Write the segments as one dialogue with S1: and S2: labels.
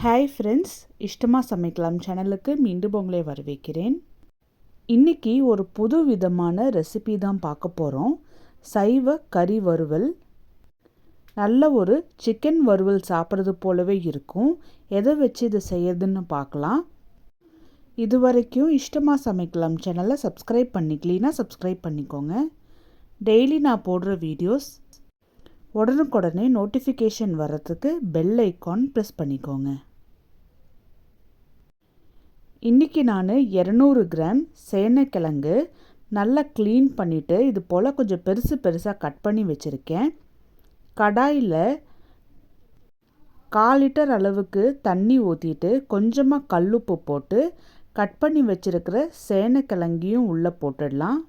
S1: Hi friends, இஷ்டமாக சமைக்கலாம் சேனலுக்கு மீண்டும் உங்களை வரவேற்கிறேன். இன்றைக்கி ஒரு புது விதமான ரெசிபி தான் பார்க்க போகிறோம். சைவ கறி வறுவல். நல்ல ஒரு சிக்கன் வறுவல் சாப்பிட்றது போலவே இருக்கும். எதை வச்சு இதை செய்யறதுன்னு பார்க்கலாம். இது வரைக்கும் இஷ்டமாக சமைக்கலாம் சேனலை சப்ஸ்கிரைப் பண்ணிக்கலனா சப்ஸ்கிரைப் பண்ணிக்கோங்க. டெய்லி நான் போடுற வீடியோஸ் உடனுக்குடனே நோட்டிஃபிகேஷன் வர்றதுக்கு பெல் ஐக்கான் ப்ரெஸ் பண்ணிக்கோங்க. இன்றைக்கி நான் 200 கிராம் சேனைக்கிழங்கு நல்லா க்ளீன் பண்ணிவிட்டு இது போல் கொஞ்சம் பெருசாக கட் பண்ணி வச்சுருக்கேன். கடாயில் 1/4 லிட்டர் அளவுக்கு தண்ணி ஊற்றிட்டு கொஞ்சமாக கல்லுப்பு போட்டு கட் பண்ணி வச்சுருக்கிற சேனைக்கிழங்கையும் உள்ளே போட்டுடலாம்.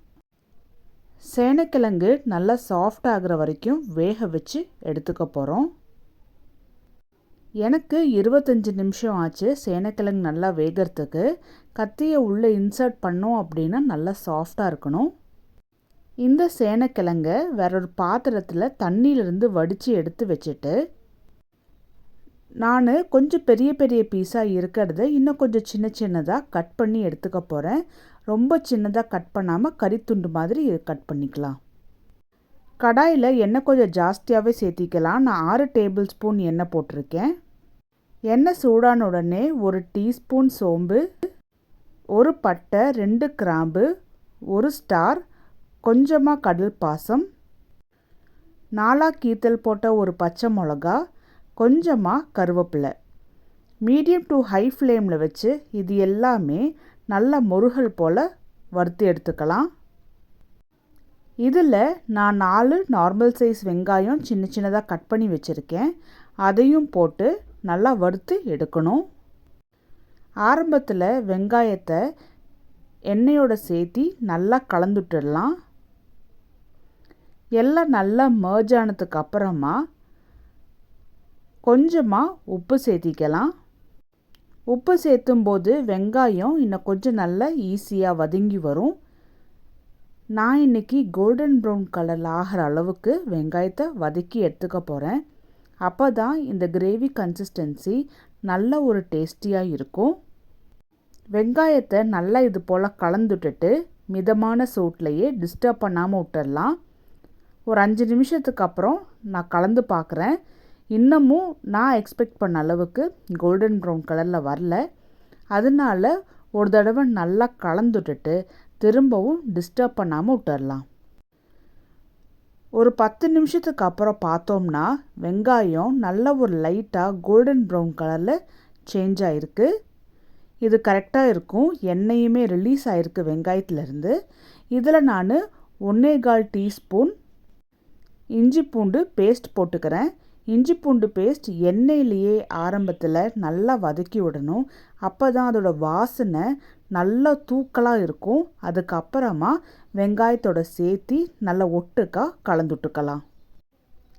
S1: சேனைக்கிழங்கு நல்லா சாஃப்ட் ஆகிற வரைக்கும் வேக வச்சு எடுத்துக்க போகிறோம். எனக்கு 25 நிமிஷம் ஆச்சு சேனைக்கிழங்கு நல்லா வேகிறதுக்கு. கத்தியை உள்ளே இன்சர்ட் பண்ணோம் அப்படின்னா நல்லா சாஃப்டாக இருக்கணும். இந்த சேனைக்கிழங்கை வேற ஒரு பாத்திரத்தில் தண்ணியிலிருந்து வடித்து எடுத்து வச்சுட்டு நான் கொஞ்சம் பெரிய பீஸாக இருக்கிறத இன்னும் கொஞ்சம் சின்னதாக கட் பண்ணி எடுத்துக்க போகிறேன். ரொம்ப சின்னதாக கட் பண்ணாமல் கறித்துண்டு மாதிரி கட் பண்ணிக்கலாம். கடாயில் எண்ணெய் கொஞ்சம் ஜாஸ்தியாகவே சேர்த்திக்கலாம். நான் 6 டேபிள் ஸ்பூன் எண்ணெய் போட்டிருக்கேன். எண்ணெய் சூடான உடனே 1 டீஸ்பூன் சோம்பு, 1 பட்டை, 2 கிராம்பு, 1 ஸ்டார், கொஞ்சமாக கடல் பாசம், 4 கீத்தல் போட்ட ஒரு பச்சை மிளகா, கொஞ்சமாக கருவேப்பிலை. மீடியம் டு ஹை ஃப்ளேமில் வச்சு இது எல்லாமே நல்லா முருகல் போல் வறுத்து எடுத்துக்கலாம். இதில் நான் 4 நார்மல் சைஸ் வெங்காயம் சின்னதாக கட் பண்ணி வச்சுருக்கேன். அதையும் போட்டு நல்லா வறுத்து எடுக்கணும். ஆரம்பத்தில் வெங்காயத்தை எண்ணெயோடு சேர்த்தி நல்லா கலந்துட்டுடலாம். எல்லாம் நல்லா மர்ஜ் ஆனதுக்கு அப்புறமா கொஞ்சமாக உப்பு சேர்த்திக்கலாம். உப்பு சேர்த்தும்போது வெங்காயம் இன்னும் கொஞ்சம் நல்லா ஈஸியாக வதங்கி வரும். நான் இன்றைக்கி கோல்டன் ப்ரௌன் கலரில் ஆகிற அளவுக்கு வெங்காயத்தை வதக்கி எடுத்துக்க போகிறேன். அப்போ தான் இந்த கிரேவி கன்சிஸ்டன்சி நல்ல ஒரு டேஸ்டியாக இருக்கும். வெங்காயத்தை நல்லா இது போல் கலந்துட்டுட்டு மிதமான சூட்லையே டிஸ்டர்ப் பண்ணாமல் விட்டுடலாம். ஒரு 5 நிமிஷத்துக்கு அப்புறம் நான் கலந்து பார்க்குறேன். இன்னமும் நான் எக்ஸ்பெக்ட் பண்ண அளவுக்கு கோல்டன் ப்ரௌன் கலரில் வரல. அதனால ஒரு தடவை நல்லா கலந்துட்டுட்டு திரும்பவும் டிஸ்டர்ப் பண்ணாமல் விட்டுடலாம். ஒரு 10 நிமிஷத்துக்கு அப்புறம் பார்த்தோம்னா வெங்காயம் நல்ல ஒரு லைட்டாக கோல்டன் ப்ரௌன் கலரில் சேஞ்ச் ஆகிருக்கு. இது கரெக்டாக இருக்கும். எண்ணெயுமே ரிலீஸ் ஆகிருக்கு வெங்காயத்துலேருந்து. இதில் நான் 1/4 டீஸ்பூன் இஞ்சி பூண்டு பேஸ்ட் போட்டுக்கிறேன். இஞ்சி பூண்டு பேஸ்ட் எண்ணெயிலேயே ஆரம்பத்தில் நல்லா வதக்கி விடணும். அப்போ தான் அதோட வாசனை நல்லா தூக்கலாக இருக்கும். அதுக்கப்புறமா வெங்காயத்தோட சேர்த்தி நல்லா ஒட்டுக்காக கலந்துட்டுக்கலாம்.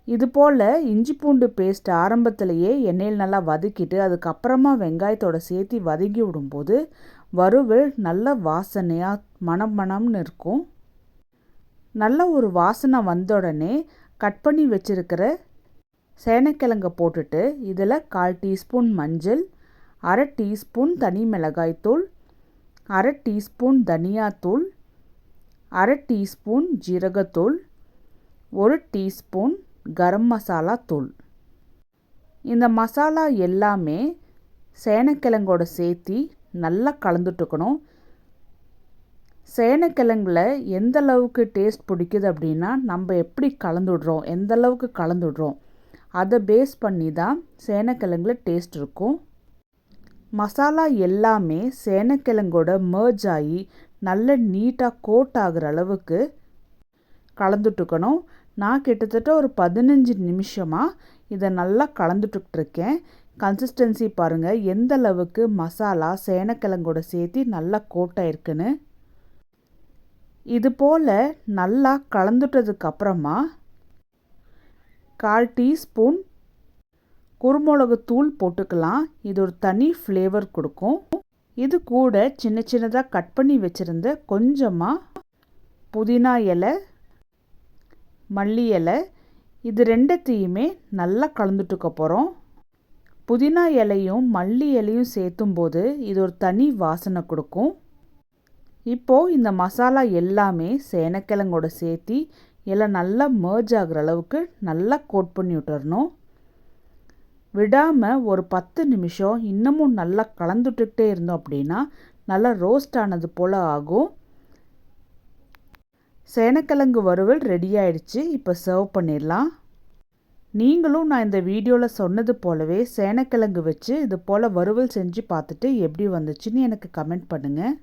S1: இது போல் இஞ்சி பூண்டு பேஸ்ட் ஆரம்பத்திலேயே எண்ணெயில் நல்லா வதக்கிட்டு அதுக்கப்புறமா வெங்காயத்தோட சேர்த்தி வதக்கி விடும்போது வறுவல் நல்ல வாசனையாக மணம்னு இருக்கும். நல்ல ஒரு வாசனை வந்த உடனே கட் பண்ணி வச்சுருக்கிற சேனைக்கிழங்கை போட்டுட்டு இதில் 1/4 டீஸ்பூன் மஞ்சள், 1/2 டீஸ்பூன் தனி மிளகாய்த்தூள், 1/2 டீஸ்பூன் தனியாத்தூள், 1/2 டீஸ்பூன் ஜீரகத்தூள், 1 டீஸ்பூன் கரம் மசாலா தூள். இந்த மசாலா எல்லாமே சேனைக்கிழங்கோட சேர்த்தி நல்லா கலந்துட்டுக்கணும். சேனைக்கிழங்குல எந்த அளவுக்கு டேஸ்ட் பிடிக்குது அப்படின்னா நம்ம எப்படி கலந்துடுறோம், எந்த அளவுக்கு கலந்துடுறோம் அதை பேஸ் பண்ணி தான் சேனைக்கிழங்குல டேஸ்ட் இருக்கும். மசாலா எல்லாமே சேனைக்கிழங்கோட மர்ஜ் ஆகி நல்ல நீட்டாக கோட் ஆகிற அளவுக்கு கலந்துட்டுக்கணும். நான் கிட்டத்தட்ட ஒரு 15 நிமிஷமாக இதை நல்லா கலந்துட்டுருக்கேன். கன்சிஸ்டன்சி பாருங்கள் எந்த அளவுக்கு மசாலா சேனைக்கிழங்கோட சேர்த்து நல்லா கோட்டாயிருக்குன்னு. இது போல் நல்லா கலந்துட்டதுக்கப்புறமா 1/4 டீஸ்பூன் குருமிளகு தூள் போட்டுக்கலாம். இது ஒரு தனி ஃப்ளேவர் கொடுக்கும். இது கூட சின்னதாக கட் பண்ணி வச்சுருந்த கொஞ்சமாக புதினா இலை, மல்லி இலை, இது ரெண்டுத்தையுமே நல்லா கலந்துட்டுக்க போகிறோம். புதினா இலையும் மல்லி இலையும் சேர்த்தும்போது இது ஒரு தனி வாசனை கொடுக்கும். இப்போது இந்த மசாலா எல்லாமே சேனைக்கிழங்கோட சேர்த்தி எல்லாம் நல்லா மர்ஜ் ஆகிற அளவுக்கு நல்லா கோட் பண்ணி விட்டுறணும். விடாமல் ஒரு 10 நிமிஷம் இன்னமும் நல்லா கலந்துட்டுக்கிட்டே இருந்தோம் அப்படின்னா நல்லா ரோஸ்ட் ஆனது போல் ஆகும். சேனைக்கிழங்கு வறுவல் ரெடி ஆயிடுச்சு. இப்போ சர்வ் பண்ணிடலாம். நீங்களும் நான் இந்த வீடியோவில் சொன்னது போலவே சேனைக்கிழங்கு வச்சு இது போல் வறுவல் செஞ்சு பார்த்துட்டு எப்படி வந்துச்சுன்னு எனக்கு கமெண்ட் பண்ணுங்கள்.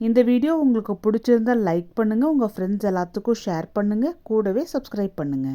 S1: இந்த வீடியோ உங்களுக்கு பிடிச்சிருந்தால் லைக் பண்ணுங்கள், உங்கள் ஃப்ரெண்ட்ஸ் எல்லாத்துக்கும் ஷேர் பண்ணுங்கள், கூடவே சப்ஸ்கிரைப் பண்ணுங்கள்.